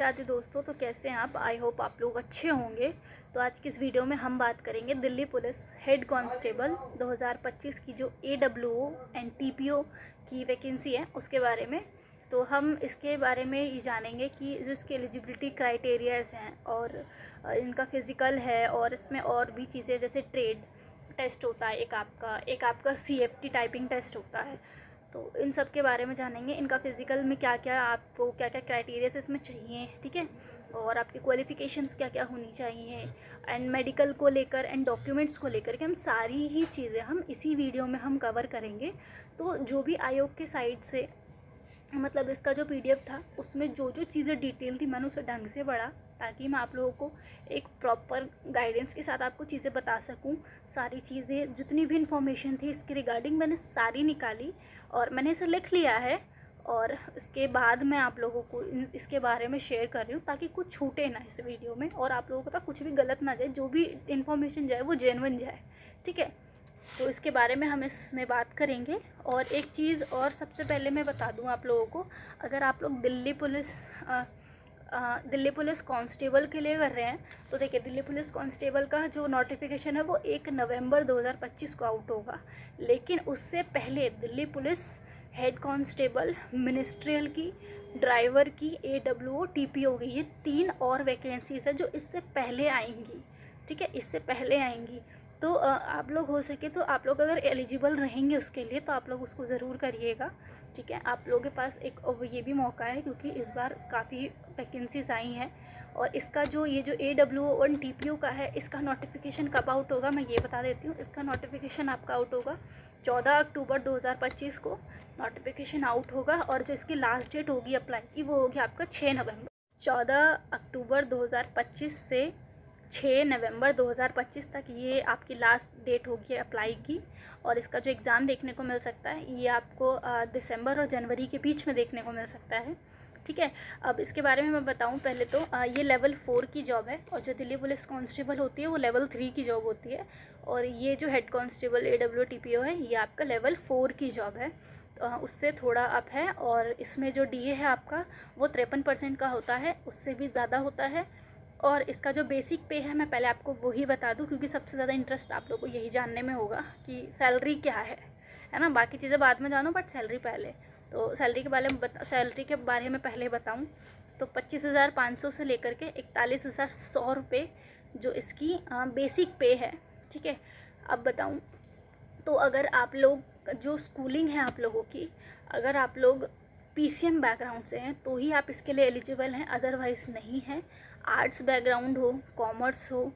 राधे दोस्तों, तो कैसे हैं आप। आई होप आप लोग अच्छे होंगे। तो आज की इस वीडियो में हम बात करेंगे दिल्ली पुलिस हेड कांस्टेबल 2025 की जो AWO एंड TPO की वैकेंसी है उसके बारे में। तो हम इसके बारे में ये जानेंगे कि जो इसके एलिजिबिलिटी क्राइटेरियाज हैं और इनका फिज़िकल है, और इसमें और भी चीज़ें जैसे ट्रेड टेस्ट होता है, एक आपका CFT टाइपिंग टेस्ट होता है। तो इन सब के बारे में जानेंगे। इनका फ़िज़िकल में क्या क्या आपको क्या क्या क्राइटेरियाज इसमें चाहिए, ठीक है, और आपकी क्वालिफ़िकेशंस क्या क्या होनी चाहिए, एंड मेडिकल को लेकर एंड डॉक्यूमेंट्स को लेकर के हम सारी ही चीज़ें हम इसी वीडियो में हम कवर करेंगे। तो जो भी आयोग के साइड से मतलब इसका जो PDF था उसमें जो जो चीज़ें डिटेल थी मैंने उसे ढंग से पढ़ा, ताकि मैं आप लोगों को एक प्रॉपर गाइडेंस के साथ आपको चीज़ें बता सकूं। सारी चीज़ें जितनी भी इंफॉर्मेशन थी इसके रिगार्डिंग मैंने सारी निकाली और मैंने इसे लिख लिया है, और इसके बाद मैं आप लोगों को इसके बारे में शेयर कर रही हूँ ताकि कुछ छूटे ना इस वीडियो में, और आप लोगों को तो कुछ भी गलत ना जाए, जो भी इन्फॉर्मेशन जाए वो जेन्युइन जाए, ठीक है। तो इसके बारे में हम इसमें बात करेंगे। और एक चीज़ और सबसे पहले मैं बता दूं आप लोगों को, अगर आप लोग दिल्ली पुलिस कांस्टेबल के लिए कर रहे हैं तो देखिए, दिल्ली पुलिस कांस्टेबल का जो नोटिफिकेशन है वो 1 नवंबर 2025 को आउट होगा। लेकिन उससे पहले Delhi police head constable, ministerial की, ड्राइवर की, AWO TPO की, ये 3 और वैकेंसीज़ है जो इससे पहले आएंगी, ठीक है, इससे पहले आएंगी। तो आप लोग हो सके तो आप लोग अगर एलिजिबल रहेंगे उसके लिए तो आप लोग उसको ज़रूर करिएगा, ठीक है। आप लोगों के पास एक ये भी मौका है क्योंकि इस बार काफ़ी वैकेंसीज आई हैं। और इसका जो AWO और TPO का है, इसका नोटिफिकेशन कब आउट होगा मैं ये बता देती हूँ। इसका नोटिफिकेशन आपका आउट होगा 14 अक्टूबर 2025 को नोटिफिकेशन आउट होगा, और जो इसकी लास्ट डेट होगी अप्लाई की वो होगी आपका 6 नवंबर। 14 अक्टूबर 2025 से 6 नवंबर 2025 तक ये आपकी लास्ट डेट होगी अप्लाई की। और इसका जो एग्ज़ाम देखने को मिल सकता है ये आपको दिसंबर और जनवरी के बीच में देखने को मिल सकता है, ठीक है। अब इसके बारे में मैं बताऊं पहले तो ये लेवल 4 की जॉब है, और जो दिल्ली पुलिस कांस्टेबल होती है वो लेवल 3 की जॉब होती है, और ये जो हेड कांस्टेबल AWO TPO है ये आपका लेवल 4 की जॉब है। उससे थोड़ा अप है, और इसमें जो DA है आपका वो 53% का होता है, उससे भी ज़्यादा होता है। और इसका जो बेसिक पे है मैं पहले आपको वही बता दूं, क्योंकि सबसे ज़्यादा इंटरेस्ट आप लोगों को यही जानने में होगा कि सैलरी क्या है ना। बाकी चीज़ें बाद में जानो बट सैलरी पहले। तो सैलरी के बारे में पहले बताऊं तो 25,500 से लेकर के 41,100 रुपये जो इसकी बेसिक पे है, ठीक है। अब बताऊं तो अगर आप लोग जो स्कूलिंग है आप लोगों की, अगर आप लोग PCM बैकग्राउंड से हैं तो ही आप इसके लिए एलिजिबल हैं, अदरवाइज़ नहीं है। आर्ट्स बैकग्राउंड हो, कॉमर्स हो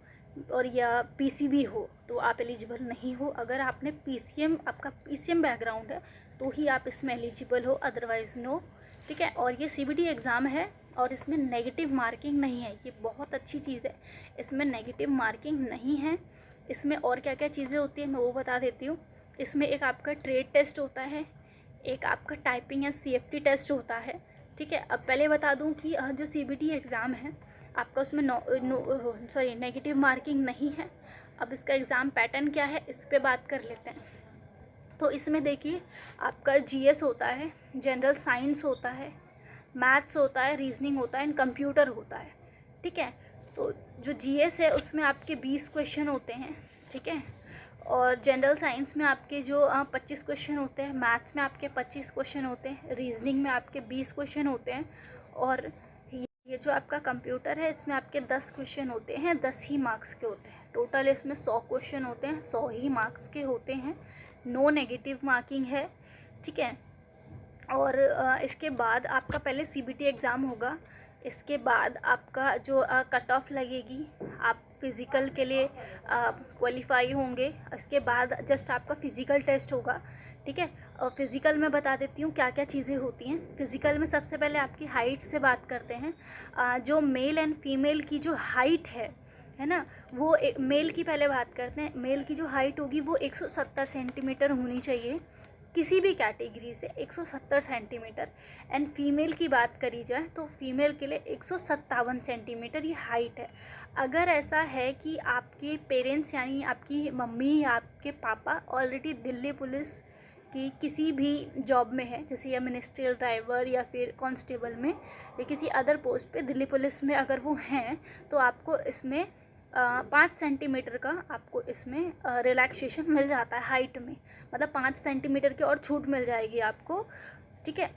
और या PCB हो तो आप एलिजिबल नहीं हो। अगर आपने आपका PCM बैकग्राउंड है तो ही आप इसमें एलिजिबल हो, अदरवाइज़ नो, ठीक है। और ये CBT एग्ज़ाम है और इसमें नेगेटिव मार्किंग नहीं है, ये बहुत अच्छी चीज़ है, इसमें नेगेटिव मार्किंग नहीं है। इसमें और क्या क्या चीज़ें होती हैं मैं वो बता देती हूँ। इसमें एक आपका ट्रेड टेस्ट होता है, एक आपका टाइपिंग या CFT टेस्ट होता है, ठीक है। अब पहले बता दूं कि जो CBT एग्ज़ाम है आपका उसमें नेगेटिव मार्किंग नहीं है। अब इसका एग्ज़ाम पैटर्न क्या है इस पे बात कर लेते हैं। तो इसमें देखिए, आपका GS होता है, जनरल साइंस होता है, मैथ्स होता है, रीजनिंग होता है एंड कंप्यूटर होता है, ठीक है। तो जो GS है उसमें आपके 20 क्वेश्चन होते हैं, ठीक है। और जनरल साइंस में आपके जो 25 क्वेश्चन होते हैं, मैथ्स में आपके 25 क्वेश्चन होते हैं, रीजनिंग में आपके 20 क्वेश्चन होते हैं, और ये जो आपका कंप्यूटर है इसमें आपके 10 क्वेश्चन होते हैं, 10 ही मार्क्स के होते हैं। टोटल इसमें 100 क्वेश्चन होते हैं, 100 ही मार्क्स के होते हैं, नो नेगेटिव मार्किंग है, ठीक है। और इसके बाद आपका पहले CBT एग्ज़ाम होगा, इसके बाद आपका जो कट ऑफ लगेगी, आप फिज़िकल के लिए क्वालिफाई होंगे। इसके बाद जस्ट आपका फ़िज़िकल टेस्ट होगा, ठीक है। और फ़िज़िकल में बता देती हूँ क्या क्या चीज़ें होती हैं। फ़िज़िकल में सबसे पहले आपकी हाइट से बात करते हैं। जो मेल एंड फीमेल की जो हाइट है ना, वो मेल की पहले बात करते हैं। मेल की जो हाइट होगी वो 170 सेंटीमीटर होनी चाहिए, किसी भी कैटेगरी से 170 सेंटीमीटर। एंड फीमेल की बात करी जाए तो फीमेल के लिए 157 सेंटीमीटर ये हाइट है। अगर ऐसा है कि आपके पेरेंट्स यानी आपकी मम्मी या आपके पापा ऑलरेडी दिल्ली पुलिस आपकी किसी भी जॉब में है, जैसे या मिनिस्ट्रियल ड्राइवर या फिर कांस्टेबल में या किसी अदर पोस्ट पे दिल्ली पुलिस में अगर वो हैं, तो आपको इसमें 5 सेंटीमीटर का आपको इसमें रिलैक्सेशन मिल जाता है हाइट में, मतलब 5 सेंटीमीटर की और छूट मिल जाएगी आपको, ठीक है,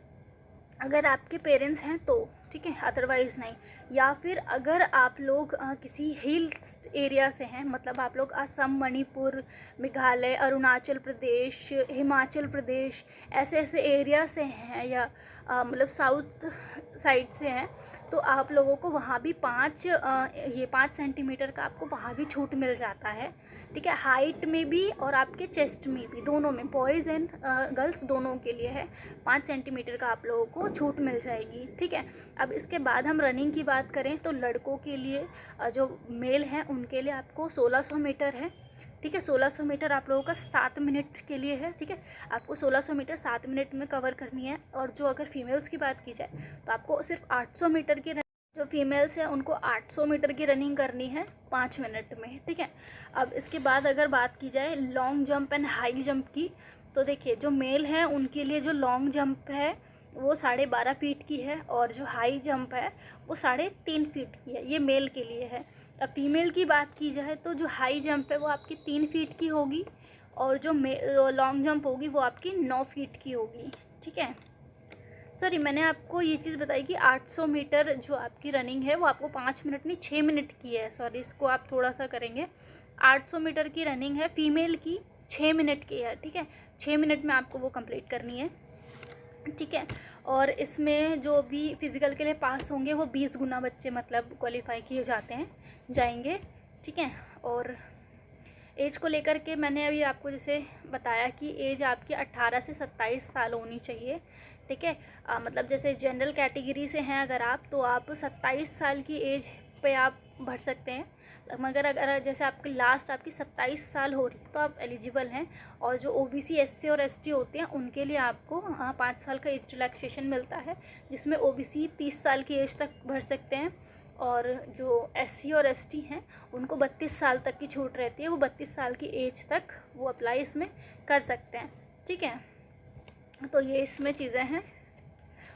अगर आपके पेरेंट्स हैं तो, ठीक है, अदरवाइज़ नहीं। या फिर अगर आप लोग किसी हिल्स एरिया से हैं, मतलब आप लोग असम, मणिपुर, मेघालय, अरुणाचल प्रदेश, हिमाचल प्रदेश, ऐसे एरिया से हैं, या मतलब साउथ साइड से हैं, तो आप लोगों को वहाँ भी 5 सेंटीमीटर का आपको वहाँ भी छूट मिल जाता है, ठीक है, हाइट में भी और आपके चेस्ट में भी, दोनों में, बॉयज़ एंड गर्ल्स दोनों के लिए है। 5 सेंटीमीटर का आप लोगों को छूट मिल जाएगी, ठीक है। अब इसके बाद हम रनिंग की बात करें तो लड़कों के लिए जो मेल हैं उनके लिए आपको 1600 मीटर है, ठीक है। 1600 मीटर आप लोगों का 7 मिनट के लिए है, ठीक है। आपको 1600 मीटर 7 मिनट में कवर करनी है। और जो अगर फीमेल्स की बात की जाए तो आपको सिर्फ 800 मीटर की, जो फीमेल्स हैं उनको 800 मीटर की रनिंग करनी है 5 मिनट में, ठीक है। अब इसके बाद अगर बात की जाए long jump and high jump की, तो देखिए जो मेल हैं उनके लिए जो लॉन्ग जंप है वो 12.5 फीट की है, और जो हाई जंप है वो 3.5 फीट की है, ये मेल के लिए है। अब फीमेल की बात की जाए तो जो हाई जंप है वो आपकी 3 फीट की होगी, और जो लॉन्ग जंप होगी वो आपकी 9 फीट की होगी, ठीक है। सॉरी, मैंने आपको ये चीज़ बताई कि 800 मीटर जो आपकी रनिंग है वो आपको 5 मिनट नहीं 6 मिनट की है, सॉरी, इसको आप थोड़ा सा करेंगे। 800 मीटर की रनिंग है फीमेल की, 6 मिनट की है, ठीक है। 6 मिनट में आपको वो कंप्लीट करनी है, ठीक है। और इसमें जो भी फिज़िकल के लिए पास होंगे वो 20 गुना बच्चे मतलब क्वालिफाई किए जाएंगे, ठीक है। और एज को लेकर के मैंने अभी आपको जैसे बताया कि एज आपकी 18 से 27 साल होनी चाहिए, ठीक है। मतलब जैसे जनरल कैटेगरी से हैं अगर आप, तो आप 27 साल की एज पे आप भर सकते हैं, मगर अगर जैसे आपकी लास्ट आपकी 27 साल हो रही तो आप एलिजिबल हैं। और जो OBC, SC और ST होते हैं उनके लिए आपको 5 साल का एज रिलैक्सेशन मिलता है, जिसमें OBC 30 साल की एज तक भर सकते हैं, और जो SC और ST हैं उनको 32 साल तक की छूट रहती है, वो 32 साल की एज तक वो अप्लाई इसमें कर सकते हैं, ठीक है। तो ये इसमें चीज़ें हैं।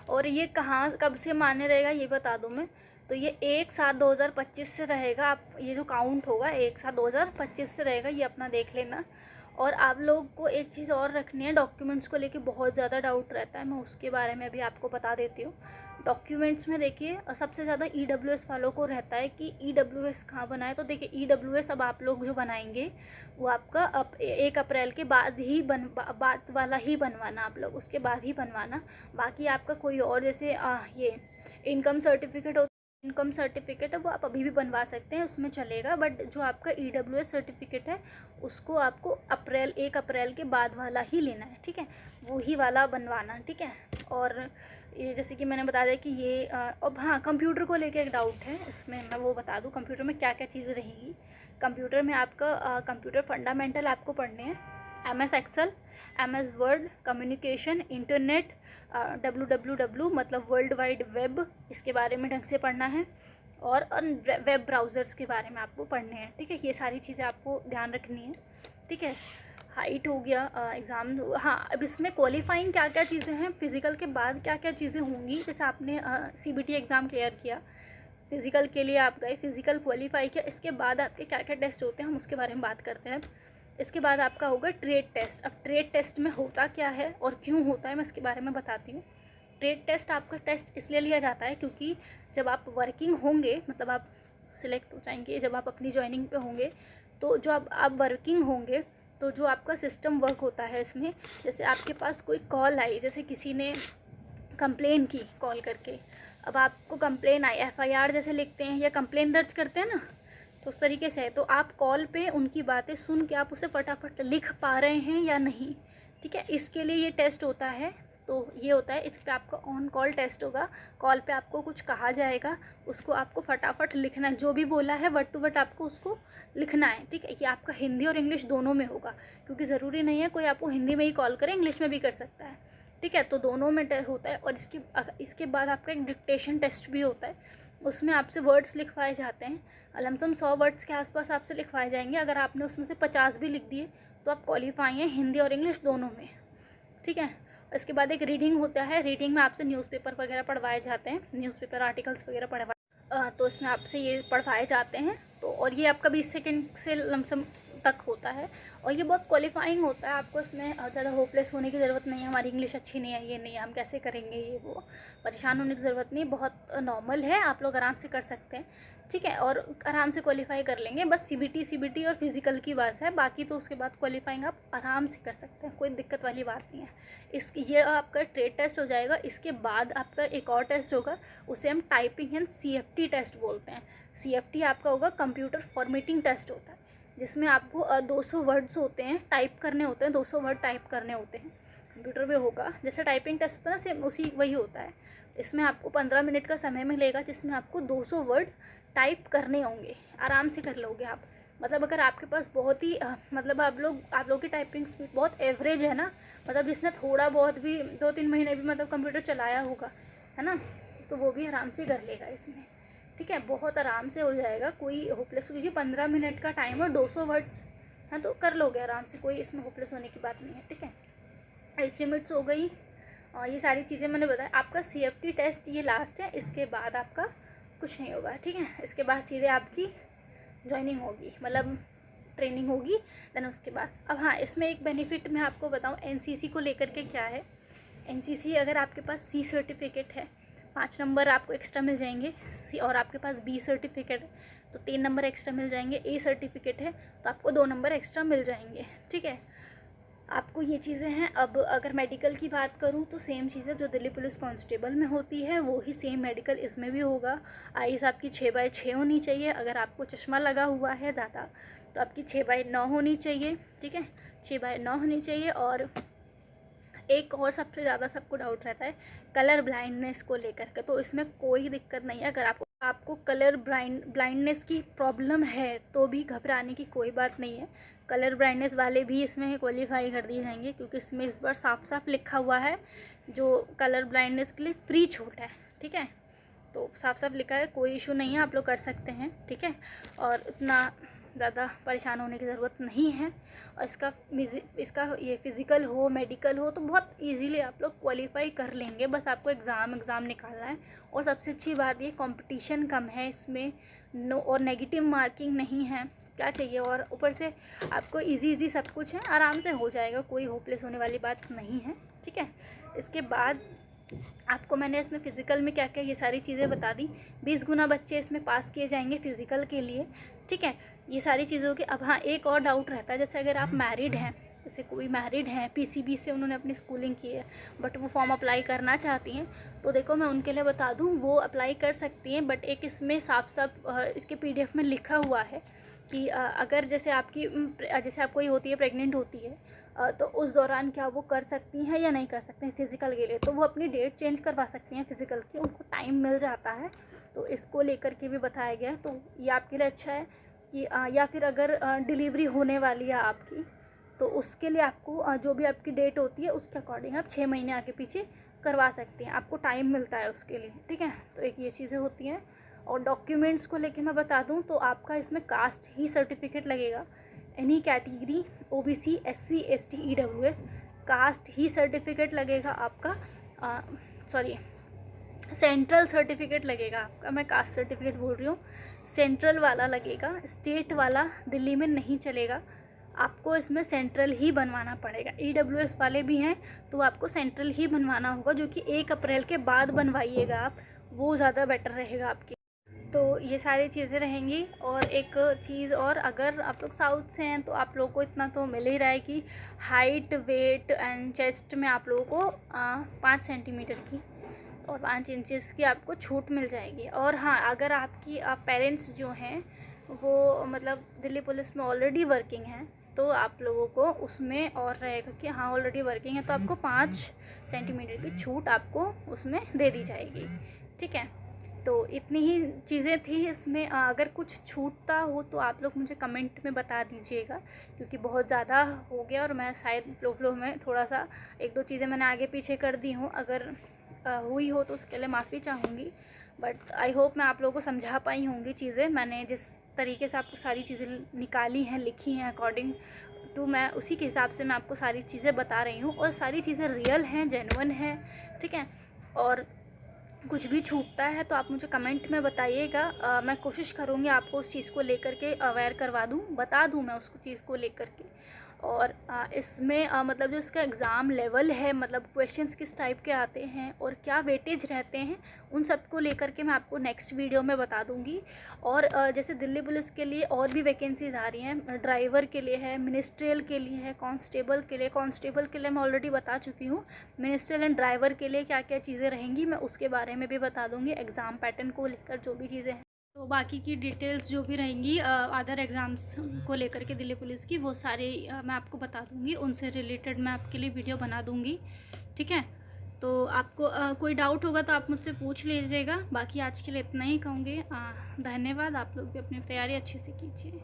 और ये कहाँ कब से मान्य रहेगा ये बता दूँ मैं, तो ये 1/7/2025 से रहेगा। आप ये जो काउंट होगा 1/7/2025 से रहेगा, ये अपना देख लेना। और आप लोग को एक चीज़ और रखनी है, डॉक्यूमेंट्स को लेके बहुत ज़्यादा डाउट रहता है, मैं उसके बारे में भी आपको बता देती हूँ। डॉक्यूमेंट्स में देखिए सबसे ज़्यादा EWS वालों को रहता है कि EWS कहाँ बनाए, तो देखिए EWS अब आप लोग जो बनाएंगे वो आपका 1 अप्रैल के बाद ही बाद वाला ही बनवाना, आप लोग उसके बाद ही बनवाना। बाकी आपका कोई और जैसे ये इनकम सर्टिफिकेट है वो आप अभी भी बनवा सकते हैं, उसमें चलेगा। बट जो आपका EWS सर्टिफिकेट है उसको आपको 1 अप्रैल के बाद वाला ही लेना है, ठीक है, वो ही वाला बनवाना, ठीक है। और ये जैसे कि मैंने बता दिया कि ये अब हाँ, कंप्यूटर को लेके एक डाउट है, इसमें मैं वो बता दूँ कंप्यूटर में क्या क्या चीज़ें रहेंगी। कंप्यूटर में आपका कंप्यूटर फंडामेंटल आपको पढ़ने हैं, MS Excel, MS Word, communication, internet, www मतलब वर्ल्ड वाइड वेब, इसके बारे में ढंग से पढ़ना है, और वेब ब्राउज़र्स के बारे में आपको पढ़ने हैं, ठीक है। ये सारी चीज़ें आपको ध्यान रखनी है, ठीक है। हाइट हो गया, एग्ज़ाम, हाँ। अब इसमें क्वालिफाइंग क्या क्या चीज़ें हैं, फ़िज़िकल के बाद क्या क्या चीज़ें होंगी, जैसे आपने CBT एग्ज़ाम क्लियर किया, फ़िज़िकल के लिए आप गए, फ़िज़िकल क्वालिफाई किया, इसके बाद आपके क्या क्या टेस्ट होते हैं हम उसके बारे में बात करते हैं। इसके बाद आपका होगा ट्रेड टेस्ट। अब ट्रेड टेस्ट में होता क्या है और क्यों होता है मैं इसके बारे में बताती हूँ। ट्रेड टेस्ट आपका टेस्ट इसलिए लिया जाता है क्योंकि जब आप वर्किंग होंगे, मतलब आप सिलेक्ट हो जाएंगे, जब आप अपनी जॉइनिंग पे होंगे, तो जो आप वर्किंग होंगे तो जो आपका सिस्टम वर्क होता है इसमें, जैसे आपके पास कोई कॉल आई, जैसे किसी ने कंप्लेन की कॉल करके, अब आपको कंप्लेन आई, FIR जैसे लिखते हैं या कंप्लेन दर्ज करते हैं ना, तो उस तरीके से है। तो आप कॉल पे उनकी बातें सुन के आप उसे फटाफट लिख पा रहे हैं या नहीं, ठीक है, इसके लिए ये टेस्ट होता है। तो ये होता है, इस पे आपका ऑन कॉल टेस्ट होगा। कॉल पे आपको कुछ कहा जाएगा, उसको आपको फटाफट लिखना है, जो भी बोला है वर्ड टू वर्ड आपको उसको लिखना है, ठीक है। ये आपका हिंदी और इंग्लिश दोनों में होगा, क्योंकि ज़रूरी नहीं है कोई आपको हिंदी में ही कॉल करे, इंग्लिश में भी कर सकता है, ठीक है। तो दोनों में होता है। और इसके बाद आपका एक डिक्टेशन टेस्ट भी होता है, उसमें आपसे वर्ड्स लिखवाए जाते हैं, लमसम 100 वर्ड्स के आसपास आपसे लिखवाए जाएंगे। अगर आपने उसमें से 50 भी लिख दिए तो आप क्वालिफाई हैं हिंदी और इंग्लिश दोनों में, ठीक है। इसके बाद एक रीडिंग होता है, रीडिंग में आपसे न्यूज़पेपर वगैरह पढ़वाए जाते हैं, न्यूज़पेपर आर्टिकल्स वगैरह तो इसमें आपसे ये पढ़वाए जाते हैं। तो और ये आपका 20 सेकंड से लमसम तक होता है और ये बहुत क्वालिफाइंग होता है। आपको इसमें ज़्यादा होपलेस होने की ज़रूरत नहीं है, हमारी इंग्लिश अच्छी नहीं है, ये नहीं है, हम कैसे करेंगे, ये वो परेशान होने की ज़रूरत नहीं, बहुत नॉर्मल है, आप लोग आराम से कर सकते हैं, ठीक है। और आराम से क्वालिफाई कर लेंगे, बस सीबीटी और फिज़िकल की बात है, बाकी तो उसके बाद क्वालिफाइंग आप आराम से कर सकते हैं, कोई दिक्कत वाली बात नहीं है। ये आपका ट्रेड टेस्ट हो जाएगा। इसके बाद आपका एक और टेस्ट होगा, उसे हम टाइपिंग एंड CFT टेस्ट बोलते हैं। CFT आपका होगा कंप्यूटर फॉर्मेटिंग टेस्ट होता है, जिसमें आपको 200 वर्ड्स होते हैं, टाइप करने होते हैं, 200 वर्ड टाइप करने होते हैं, कंप्यूटर पे होगा। जैसे टाइपिंग टेस्ट होता है ना, सेम उसी वही होता है। इसमें आपको 15 मिनट का समय मिलेगा, जिसमें आपको 200 वर्ड टाइप करने होंगे, आराम से कर लोगे आप। मतलब अगर आपके पास बहुत ही मतलब आप लोग की टाइपिंग स्पीड बहुत एवरेज है ना, मतलब जिसने थोड़ा बहुत भी 2-3 महीने भी मतलब कंप्यूटर चलाया होगा, है ना, तो वो भी आराम से कर लेगा इसमें, ठीक है। बहुत आराम से हो जाएगा, कोई होपलेस, क्योंकि 15 मिनट का टाइम और 200 वर्ड्स हैं, तो कर लोगे आराम से, कोई इसमें होपलेस होने की बात नहीं है, ठीक है। एज लिमिट्स हो गई और ये सारी चीज़ें मैंने बताया। आपका CFT टेस्ट ये लास्ट है, इसके बाद आपका कुछ नहीं होगा, ठीक है। इसके बाद सीधे आपकी ज्वाइनिंग होगी, मतलब ट्रेनिंग होगी, देन उसके बाद। अब हाँ, इसमें एक बेनिफिट मैं आपको बताऊँ NCC को लेकर के क्या है। NCC अगर आपके पास C सर्टिफिकेट है, 5 नंबर आपको एक्स्ट्रा मिल जाएंगे, और आपके पास B सर्टिफिकेट है तो 3 नंबर एक्स्ट्रा मिल जाएंगे, A सर्टिफिकेट है तो आपको 2 नंबर एक्स्ट्रा मिल जाएंगे, ठीक है। आपको ये चीज़ें हैं। अब अगर मेडिकल की बात करूँ तो सेम चीज़ें जो दिल्ली पुलिस कांस्टेबल में होती है वो ही सेम मेडिकल इसमें भी होगा। आइज़ आपकी 6/6 होनी चाहिए, अगर आपको चश्मा लगा हुआ है ज़्यादा तो आपकी 6/9 होनी चाहिए, ठीक है, 6/9 होनी चाहिए। और एक और सबसे ज़्यादा सबको डाउट रहता है कलर ब्लाइंडनेस को लेकर के, तो इसमें कोई दिक्कत नहीं है। अगर आपको कलर ब्लाइंडनेस की प्रॉब्लम है तो भी घबराने की कोई बात नहीं है, कलर ब्लाइंडनेस वाले भी इसमें क्वालिफाई कर दिए जाएंगे, क्योंकि इसमें इस बार साफ साफ लिखा हुआ है जो कलर ब्लाइंडनेस के लिए फ्री छूट है, ठीक है। तो साफ साफ लिखा है, कोई इशू नहीं है, आप लोग कर सकते हैं, ठीक है। और इतना ज़्यादा परेशान होने की ज़रूरत नहीं है। और इसका ये फिज़िकल हो मेडिकल हो तो बहुत इजीली आप लोग क्वालिफाई कर लेंगे, बस आपको एग्ज़ाम निकालना है। और सबसे अच्छी बात ये कंपटीशन कम है इसमें, नो और नेगेटिव मार्किंग नहीं है, क्या चाहिए। और ऊपर से आपको इजी सब कुछ है, आराम से हो जाएगा, कोई होपलेस होने वाली बात नहीं है, ठीक है। इसके बाद आपको मैंने इसमें फ़िज़िकल में क्या क्या ये सारी चीज़ें बता दी। 20 गुना बच्चे इसमें पास किए जाएंगे फ़िज़िकल के लिए, ठीक है। ये सारी चीज़ों की। अब हाँ, एक और डाउट रहता है, जैसे अगर आप मैरिड हैं, जैसे कोई मैरिड हैं, PCB से उन्होंने अपनी स्कूलिंग की है बट वो फॉर्म अप्लाई करना चाहती हैं, तो देखो मैं उनके लिए बता दूँ, वो अप्लाई कर सकती हैं। बट एक इसमें साफ इसके PDF में लिखा हुआ है कि अगर जैसे आप कोई होती है, प्रेग्नेंट होती है, तो उस दौरान क्या वो कर सकती हैं या नहीं कर सकते हैं फ़िज़िकल के लिए, तो वो अपनी डेट चेंज करवा सकती हैं फ़िज़िकल की, उनको टाइम मिल जाता है। तो इसको लेकर के भी बताया गया है, तो ये आपके लिए अच्छा है कि या फिर अगर डिलीवरी होने वाली है आपकी, तो उसके लिए आपको जो भी आपकी डेट होती है उसके अकॉर्डिंग आप 6 महीने आगे पीछे करवा सकते हैं, आपको टाइम मिलता है उसके लिए, ठीक है। तो एक ये चीज़ें होती हैं। और डॉक्यूमेंट्स को लेके मैं बता दूं तो आपका इसमें कास्ट ही सर्टिफिकेट लगेगा, any category OBC SC ST EWS caste ही सर्टिफिकेट लगेगा आपका, सेंट्रल सर्टिफिकेट लगेगा आपका, मैं कास्ट सर्टिफिकेट बोल रही हूँ, सेंट्रल वाला लगेगा, स्टेट वाला दिल्ली में नहीं चलेगा, आपको इसमें सेंट्रल ही बनवाना पड़ेगा। EWS वाले भी हैं तो आपको सेंट्रल ही बनवाना होगा, जो कि 1 अप्रैल के बाद बनवाइएगा आप, वो ज़्यादा बेटर रहेगा आपकी। तो ये सारी चीज़ें रहेंगी। और एक चीज़ और, अगर आप लोग साउथ से हैं तो आप लोगों को इतना तो मिल ही रहा है कि हाइट वेट एंड चेस्ट में आप लोगों को 5 सेंटीमीटर की और 5 इंचेस की आपको छूट मिल जाएगी। और हाँ, अगर आपकी पेरेंट्स जो हैं वो मतलब दिल्ली पुलिस में ऑलरेडी वर्किंग हैं तो आप लोगों को उसमें और रहेगा कि हाँ ऑलरेडी वर्किंग है तो आपको 5 सेंटीमीटर की छूट आपको उसमें दे दी जाएगी, ठीक है। तो इतनी ही चीज़ें थी इसमें। अगर कुछ छूटता हो तो आप लोग मुझे कमेंट में बता दीजिएगा, क्योंकि बहुत ज़्यादा हो गया और मैं शायद फ्लो में थोड़ा सा 1-2 चीज़ें मैंने आगे पीछे कर दी हूँ, अगर हुई हो तो उसके लिए माफ़ी चाहूँगी। बट आई होप मैं आप लोगों को समझा पाई होंगी चीज़ें, मैंने जिस तरीके से आपको सारी चीज़ें निकाली हैं, लिखी हैं अकॉर्डिंग तो मैं उसी के हिसाब से मैं आपको सारी चीज़ें बता रही हूँ, और सारी चीज़ें रियल हैं, जेन्युइन हैं, ठीक है। और कुछ भी छूटता है तो आप मुझे कमेंट में बताइएगा, मैं कोशिश करूँगी आपको उस चीज़ को लेकर के अवेयर करवा दूँ, बता दूँ मैं उसको चीज़ को लेकर के। और इसमें मतलब जो इसका एग्ज़ाम लेवल है, मतलब क्वेश्चंस किस टाइप के आते हैं और क्या वेटेज रहते हैं, उन सब को लेकर के मैं आपको नेक्स्ट वीडियो में बता दूंगी। और जैसे दिल्ली पुलिस के लिए और भी वैकेंसीज आ रही हैं, ड्राइवर के लिए है, मिनिस्ट्रियल के लिए है, कांस्टेबल के लिए। कांस्टेबल के लिए मैं ऑलरेडी बता चुकी हूँ। मिनिस्ट्रियल एंड ड्राइवर के लिए क्या क्या चीज़ें रहेंगी मैं उसके बारे में भी बता दूँगी, एग्ज़ाम पैटर्न को लेकर जो भी चीज़ें हैं। तो बाकी की डिटेल्स जो भी रहेंगी अदर एग्ज़ाम्स को लेकर के दिल्ली पुलिस की, वो सारी मैं आपको बता दूंगी, उनसे रिलेटेड मैं आपके लिए वीडियो बना दूंगी, ठीक है। तो आपको कोई डाउट होगा तो आप मुझसे पूछ लीजिएगा। बाकी आज के लिए इतना ही कहूँगी। धन्यवाद। आप लोग भी अपनी तैयारी अच्छे से कीजिए।